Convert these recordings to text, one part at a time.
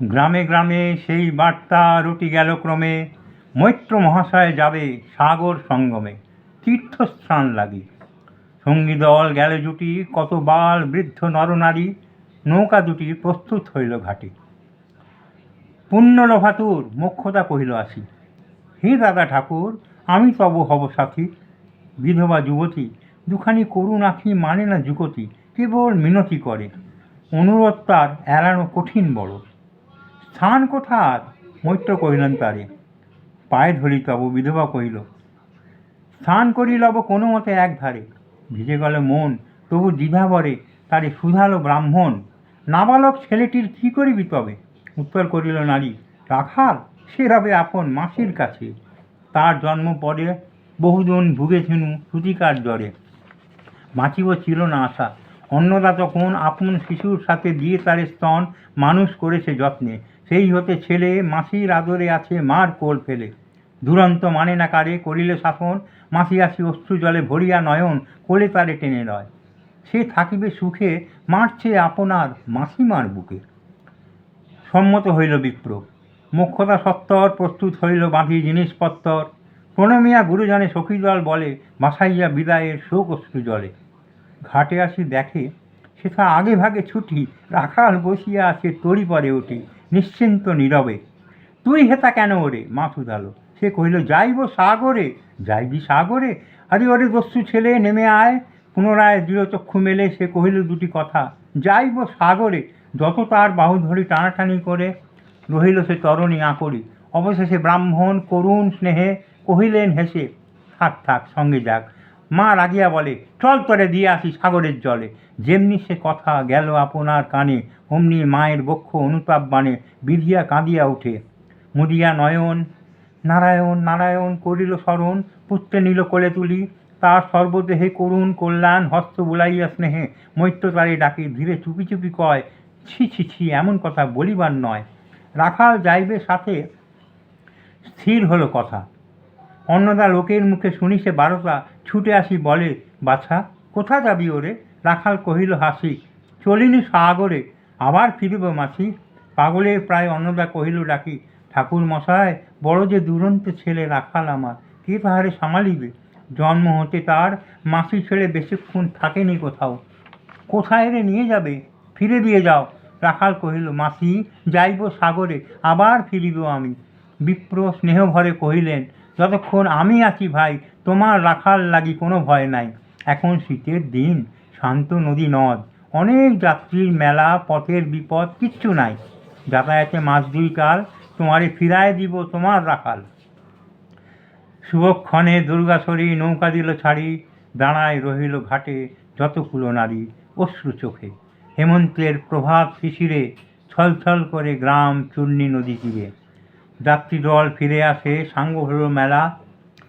গ্রামে গ্রামে সেই বার্তা রটি গেল ক্রমে, মৈত্র মহাশয় যাবে সাগর সঙ্গমে, তীর্থস্থান লাগি। সঙ্গী দল গেল জুটি, কত বাল বৃদ্ধ নরনারী, নৌকা দুটি প্রস্তুত হইল ঘাটে। পুণ্যলোভাতুর মোক্ষদা কহিল আসি, হে দাদা ঠাকুর, আমি তব হব সাথী। বিধবা যুবতী দুখানি করুণ আঁখি মানে না যুগতি, কেবল মিনতি করে, অনুরোধ তার এড়ানো কঠিন বড়। স্থান কোথার? মৈত্র কহিলেন তারে, পায়ে ধরি তব। বিধবা কহিল, স্নান করি লব কোনো মতে এক ধারে। ভিজে গেল মন, তবু দ্বিধা বরে, তারে শুধালো ব্রাহ্মণ, নাবালক ছেলেটির কি করিবি তবে? উত্তর করিল নারী, রাখাল সে রবে আপন মাসির কাছে, তার জন্ম পরে বহুজন ভুগেছিনু সুতিকার জ্বরে, বাঁচিব ছিল না আশা। অন্নদা তখন আপন শিশুর সাথে দিয়ে তারে স্তন মানুষ করেছে যত্নে, সেই হতে ছেলে মাসির আদরে আছে মার কোল ফেলে। দুরন্ত মানে না কারে, করিলে শাসন, মাসি আসি অশ্রু জলে ভরিয়া নয়ন, কোলে তারে টেনে লয়, সে থাকিবে সুখে মারছে আপনার মাসিমার বুকে। সম্মত হইল বিপ্র, মোক্ষদা সত্তর প্রস্তুত হইল বাঁধি জিনিসপত্তর। প্রণমিয়া গুরুজনে সখীদল বলে, বাসাইয়া বিদায়ের শোক অশ্রু জলে। ঘাটে আসি দেখে সেথা আগে ভাগে ছুটি, রাখাল বসিয়া আছে তরি পরে ওঠে, নিশ্চিন্ত নীরবে। তুই হেতা কেন ওরে? মা শুধালো। সে কহিল, যাইব সাগরে। যাইবি সাগরে? আরে ওরে দস্যু ছেলে, নেমে আয়। পুনরায় দৃঢ়চক্ষু মেলে সে কহিল দুটি কথা, যাইব সাগরে। যত তার বাহু ধরি টানাটানি করে রহিল সে তরণী আঁকড়ি। অবশেষে ব্রাহ্মণ করুণ স্নেহে কহিলেন হেসে, থাক থাক, সঙ্গে যাক। মা রাগিয়া বলে, চল তোরে দিয়ে আসি সাগরের জলে। যেমনি সে কথা গেল আপনার কানে, অমনি মায়ের বক্ষ অনুতাপ বাণে বিধিয়া কাঁদিয়া উঠে। মুদিয়া নয়ন, নারায়ণ নারায়ণ করিল স্মরণ, পুত্রে নিল কোলে তুলি, তার সর্বদেহে করুণ কল্যাণ হস্ত বুলাইয়া স্নেহে। মৈত্র তারে ডাকে, ধীরে চুপি চুপি কয়, ছি ছি ছি, এমন কথা বলিবার নয়। রাখাল যাইবে সাথে, স্থির হলো কথা। অন্নদা লোকের মুখে শুনি সে বারতা, ছুটে আসি বলে, বাছা কোথা যাবি ওরে? রাখাল কহিল হাসি, চলিনি সাগরে, আবার ফিরিব মাসি। পাগলের প্রায় অন্নদা কহিল ডাকি, ঠাকুর মশাই, বড় যে দুরন্ত ছেলে রাখাল আমার, কে তাহারে সামালিবে? জন্ম হতে তার মাসি ছেড়ে বেশিক্ষণ থাকেনি কোথাও, কোথায় রে নিয়ে যাবে? ফিরে দিয়ে যাও। রাখাল কহিল, মাসি যাইব সাগরে, আবার ফিরিব আমি। বিপ্র স্নেহভরে কহিলেন, যতক্ষণ আমি আছি ভাই, তোমার রাখাল লাগি কোনো ভয় নাই। এখন শীতের দিন, শান্ত নদী নদ, অনেক যাত্রীর মেলা, পথের বিপদ কিচ্ছু নাই। যাতায়াতে মাস দুই কাল, তোমারে ফিরায় দিব তোমার রাখাল। শুভক্ষণে দুর্গাশরী নৌকা দিল ছাড়ি, দাঁড়ায় রহিল ঘাটে যতগুলো নারী অশ্রু চোখে। হেমন্তের প্রভাত শিশিরে ছলছল করে গ্রাম চূর্ণী নদী তীরে। যাত্রীদল ফিরে আসে, সাঙ্গ হল মেলা,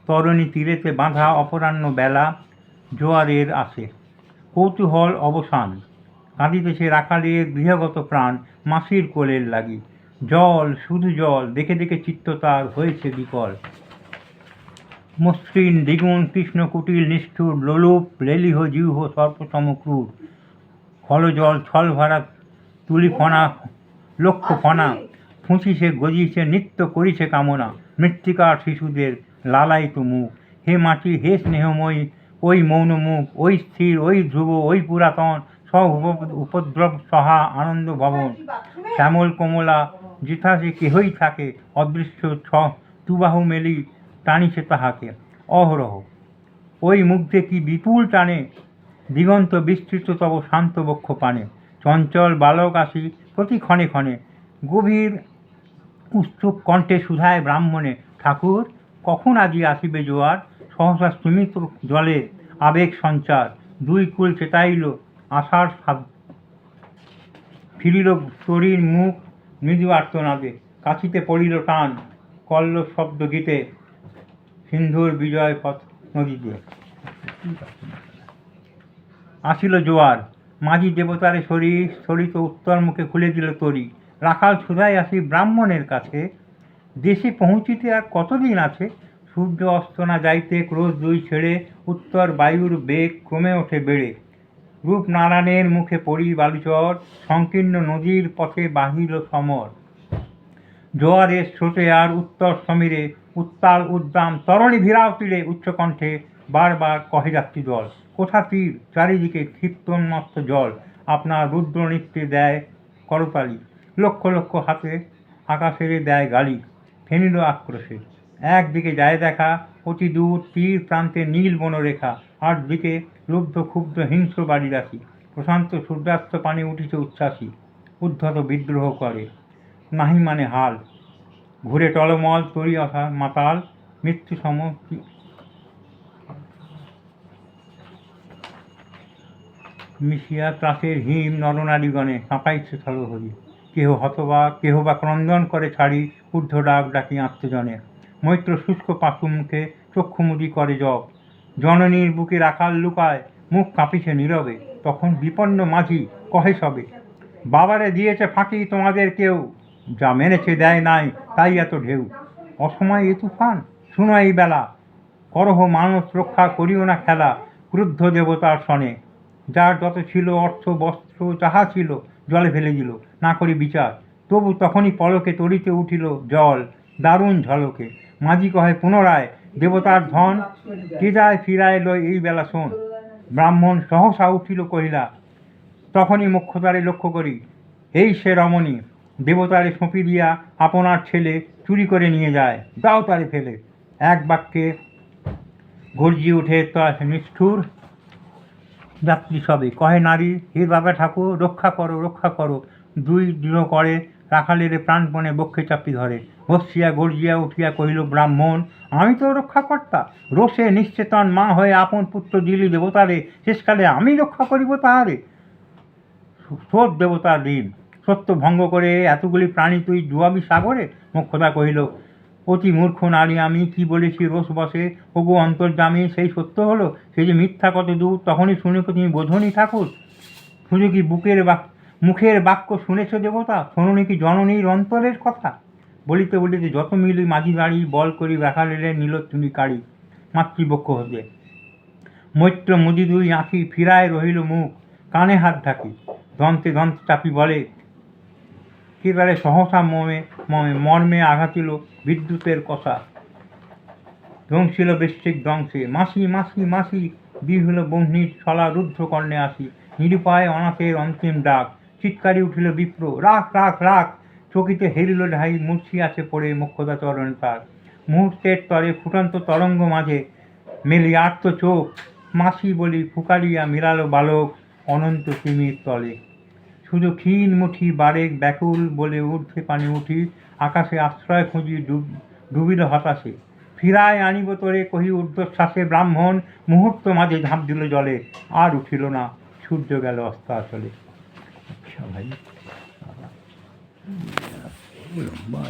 তরণী তীরেতে বাঁধা অপরাহ্ন বেলা। জোয়ারের আসে, কৌতূহল অবসান, কাঁদিতেছে রাখালের গৃহগত প্রাণ মাসির কোলের লাগি। জল, শুধু জল, দেখে দেখে চিত্ত তার হয়েছে বিকল। মসৃণ দ্বিগুণ কৃষ্ণ কুটিল নিষ্ঠুর, লোলুপ লেলিহ জিহ্ব সর্পসম ক্রূর। খলজল ছল ভরা তুলি ফণা, লক্ষ ফণা ফুঁচিছে গজিছে নিত্য করিছে কামনা। মৃত্তিকার শিশুদের লালায়িত মুখ, হে মাটি হে স্নেহময়ী, ওই মৌন মুখ, ওই স্থির, ওই ধ্রুব, ওই পুরাতন, সব উপদ্রব সহা আনন্দ ভবন। শ্যামল কমলা যেথা সে কেহই থাকে, অদৃশ্য দুবাহু মেলি টানিছে তাহাকে অহরহ। ওই মুগ্ধে কি বিপুল টানে, দিগন্ত বিস্তৃত তব শান্ত বক্ষ পানে। চঞ্চল বালক আসি প্রতি ক্ষণে ক্ষণে, গভীর উৎসুক কণ্ঠে শুধায় ব্রাহ্মণে, ঠাকুর কখন আজি আসিবে জোয়ার? সহসা স্তিমিত জলে আবেগ সঞ্চার, দুই কুল চেতাইল আশার সাদ, ফিরিল তরীর মুখ মৃদু আর্তনাদে। কাছিতে পড়িল টান, কল্ল শব্দ গীতে, সিন্ধুর বিজয় পথ নদীতে। আসিল জোয়ার, মাঝি দেবতারে শরীর স্থলিত উত্তর মুখে খুলে দিল তরি। রাখাল সুধায় আসি ব্রাহ্মণের কাছে, দেশে পৌঁছিতে আর কতদিন আছে? সূর্য অস্ত না যাইতে ক্রোশ দুই ছেড়ে, উত্তর বায়ুর বেগ ক্রমে ওঠে বেড়ে। রূপনারায়ণের মুখে পড়ি বালুচর, সংকীর্ণ নদীর পথে বাহিল সমর। জোয়ারের স্রোতে আর উত্তর সমীরে উত্তাল উদ্দাম তরণী ভিড়াও তীরে উচ্চকণ্ঠে বারবার কহে যাত্রী দল, কোথা তীর, চারিদিকে ক্ষিপ্তোন্মত্ত জল, আপনার রুদ্র নৃত্যে দেয় করতালি, লক্ষ লক্ষ হাতে আকাশেরে দেয় গালি, ফেনিল আক্রোশে। একদিকে যায় দেখা অতি দূর তীর প্রান্তে নীল বনরেখা, আর দিকে লুব্ধ ক্ষুব্ধ হিংস্র বাড়িরাশি, প্রশান্ত সূর্যাস্ত পানে উঠিছে উচ্ছ্বাসী, উদ্ধত বিদ্রোহ করে, নাহি মানে হাল, ঘুরে টলমল তরি আসা মাতাল, মৃত্যু সম মিশিয়া ত্রাসের হিম নরনারীগণে কাঁপাইছে থলহরি, কেহ হতবাক, কেহ বা ক্রন্দন করে ছাড়ি, ঊর্ধ্ব ডাক ডাকি আত্মজনে, মৈত্র শুষ্ক পাশু মুখে চক্ষুমুদি করে জপ, জননীর বুকে রাখাল লুকায়, মুখ কাঁপিছে নীরবে, তখন বিপন্ন মাঝি কহে সবে, বাবারে দিয়েছে ফাঁকি তোমাদের কেউ, যা মেনেছে দেয় নাই তাই এত ঢেউ, অসময় এ তুফান, শুনো এই বেলা, করহ মানুষ রক্ষা করিও না খেলা, ক্রুদ্ধ দেবতার সনে, যার যত ছিল অর্থ বস্ত্র যাহা ছিল জলে ফেলে দিল, না করি বিচার, তবু তখনই পলকে তরিতে উঠিল জল, দারুণ ঝলকে, মাঝি কহে পুনরায়, দেবতার ধন কে যায় ফিরায় লয় এই বেলা শোন, ব্রাহ্মণ সহসা উঠিল কহিলা, তখনই মোক্ষদারে লক্ষ্য করি, এই সে রমণী, দেবতারে সঁপি দিয়া আপনার ছেলে চুরি করে নিয়ে যায়, দাও তারে ফেলে। এক বাক্যে গর্জিয়ে উঠে নিষ্ঠুর যাত্রী সবে, কহে নারী, হে বাবা ঠাকুর, রক্ষা করো রক্ষা করো, দুই দৃঢ় করে রাখালের প্রাণপণে বক্ষে চাপি ধরে, বসিয়া গর্জিয়া উঠিয়া কহিল ব্রাহ্মণ, আমি তো রক্ষাকর্তা, রোষে নিশ্চেতন মা হয়ে আপন পুত্র দিলি দেবতারে, শেষকালে আমি রক্ষা করিব তাহারে, স্রোত দেবতার ঋণ, সত্য ভঙ্গ করে এতগুলি প্রাণী তুই ডুবাবি সাগরে। মোক্ষদা কহিল, অতি মূর্খ নারী আমি, কি বলেছি রোষ বসে, ওগো অন্তর্যামী, সেই সত্য হলো, সে যে মিথ্যা কত দূর, তখনই শুনে তুমি বোঝনি ঠাকুর, শুধু কি মুখের বাক্য শুনেছ দেবতা, শোনোনি কি জননীর অন্তরের কথা। বলিতে বলিতে যত মিলি মাঝি দাঁড়ি, বল করি রাখালের নিল তুমি কাড়ি মাতৃপক্ষ হতে, মৈত্র মুদি দুই আঁখি ফিরায় রহিল মুখ, কানে হাত ঢাকি, দন্তে দন্তে চাপি বলে, কে তারে সহসা মর্মে আঘাতিল বিদ্যুতের কষা, ধ্বংসিল বৃশ্চিক ধ্বংসে, মাসি মাসি মাসি বিহল বহ্নির ছলা রুদ্ধ কর্ণে আসি, নিরুপায় অনাথের অন্তিম ডাক, চিৎকারি উঠিল বিপ্র, রাখ রাখ রাখ, চকিতে হেরিল ঢাই, মূর্ছিয়াছে পড়ে মোক্ষদা চরণে তার, মুহূর্তের তরে ফুটন্ত তরঙ্গ মাঝে মেলি আর্ত চোখ, মাসি বলি ফুকারিয়া মিলালো বালক অনন্ত তিমির তলে, শুধু ক্ষীণ মুঠি বারেক ব্যাকুল বলে ঊর্ধ্বে পানে উঠি, আকাশে আশ্রয় খুঁজি ডুবিল হতাশে, ফিরায় আনিব তোরে কহি ঊর্ধ্বশ্বাসে, ব্রাহ্মণ মুহূর্ত মাঝে ঝাঁপ দিল জলে, আর উঠিল না, সূর্য গেল অস্তাচলে। আচ্ছা ভাই, লম্বা